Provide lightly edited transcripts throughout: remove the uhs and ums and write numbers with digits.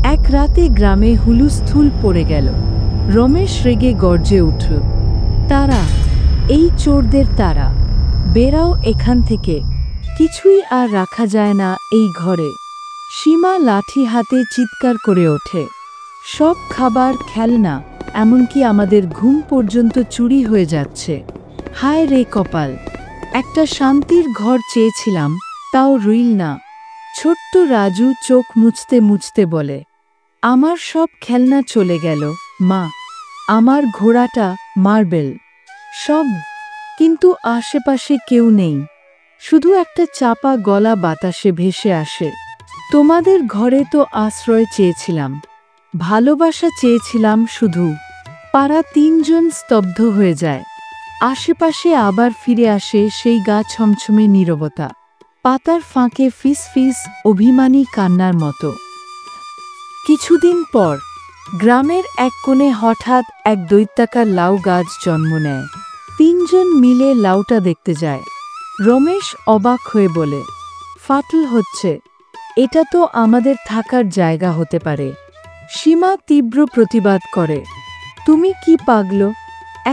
এক রাতে গ্রামে হুলুস্থুল পড়ে গেল। রমেশ রেগে গর্জে উঠল, তারা, এই চোরদের তারা, বেরাও এখান থেকে, কিছুই আর রাখা যায় না এই ঘরে। সীমা লাঠি হাতে চিৎকার করে ওঠে, সব খাবার, খেলনা, এমনকি আমাদের ঘুম পর্যন্ত চুরি হয়ে যাচ্ছে। হায় রে কপাল, একটা শান্তির ঘর চেয়েছিলাম, তাও রইল না। ছোট্ট রাজু চোখ মুছতে মুছতে বলে, আমার সব খেলনা চলে গেল মা, আমার ঘোড়াটা, মার্বেল, সব। কিন্তু আশেপাশে কেউ নেই, শুধু একটা চাপা গলা বাতাসে ভেসে আসে। তোমাদের ঘরে তো আশ্রয় চেয়েছিলাম, ভালোবাসা চেয়েছিলাম শুধু। পাড়া তিনজন স্তব্ধ হয়ে যায়। আশেপাশে আবার ফিরে আসে সেই গা ছমছমে নীরবতা, পাতার ফাঁকে ফিস ফিস অভিমানী কান্নার মতো। কিছুদিন পর গ্রামের এক কোণে হঠাৎ এক দৈত্যাকার লাউ গাছ জন্ম নেয়। তিনজন মিলে লাউটা দেখতে যায়। রমেশ অবাক হয়ে বলে, ফাটল হচ্ছে, এটা তো আমাদের থাকার জায়গা হতে পারে। সীমা তীব্র প্রতিবাদ করে, তুমি কি পাগল,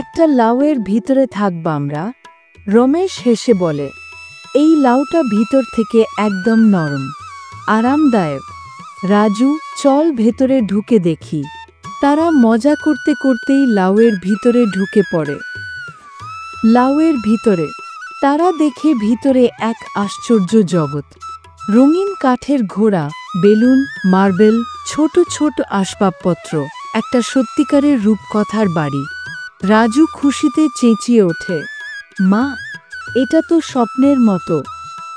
একটা লাউয়ের ভিতরে থাকবা আমরা? রমেশ হেসে বলে, এই লাউটা ভিতর থেকে একদম নরম, আরামদায়ক। রাজু, চল ভেতরে ঢুকে দেখি। তারা মজা করতে করতেই লাউয়ের ভিতরে ঢুকে পড়ে। লাউয়ের ভিতরে তারা দেখে ভিতরে এক আশ্চর্য জগৎ। রঙিন কাঠের ঘোড়া, বেলুন, মার্বেল, ছোট ছোট আসবাবপত্র, একটা সত্যিকারের রূপকথার বাড়ি। রাজু খুশিতে চেঁচিয়ে ওঠে, মা, এটা তো স্বপ্নের মতো।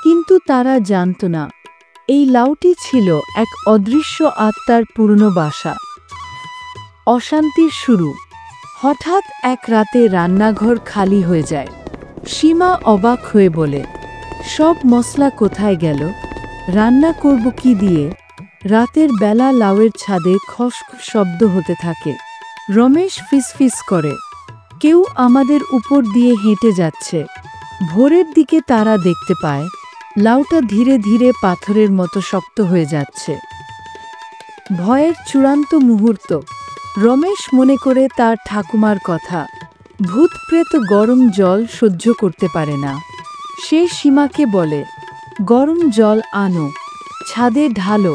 কিন্তু তারা জানত না, এই লাউটি ছিল এক অদৃশ্য আত্মার পুরনো বাসা। অশান্তির শুরু। হঠাৎ এক রাতে রান্নাঘর খালি হয়ে যায়। সীমা অবাক হয়ে বলে, সব মশলা কোথায় গেল? রান্না করব কি দিয়ে? রাতের বেলা লাউয়ের ছাদে খসখস শব্দ হতে থাকে। রমেশ ফিসফিস করে, কেউ আমাদের উপর দিয়ে হেঁটে যাচ্ছে। ভোরের দিকে তারা দেখতে পায় লাউটা ধীরে ধীরে পাথরের মতো শক্ত হয়ে যাচ্ছে। ভয়ের চূড়ান্ত মুহূর্ত। রমেশ মনে করে তার ঠাকুমার কথা, ভূতপ্রেত গরম জল সহ্য করতে পারে না। সে সীমাকে বলে, গরম জল আনো, ছাদে ঢালো।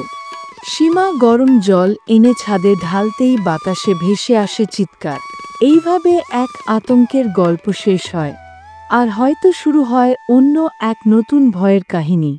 সীমা গরম জল এনে ছাদে ঢালতেই বাতাসে ভেসে আসে চিৎকার। এইভাবে এক আতঙ্কের গল্প শেষ হয়, আর হয়তো শুরু হয় অন্য এক নতুন ভয়ের কাহিনী।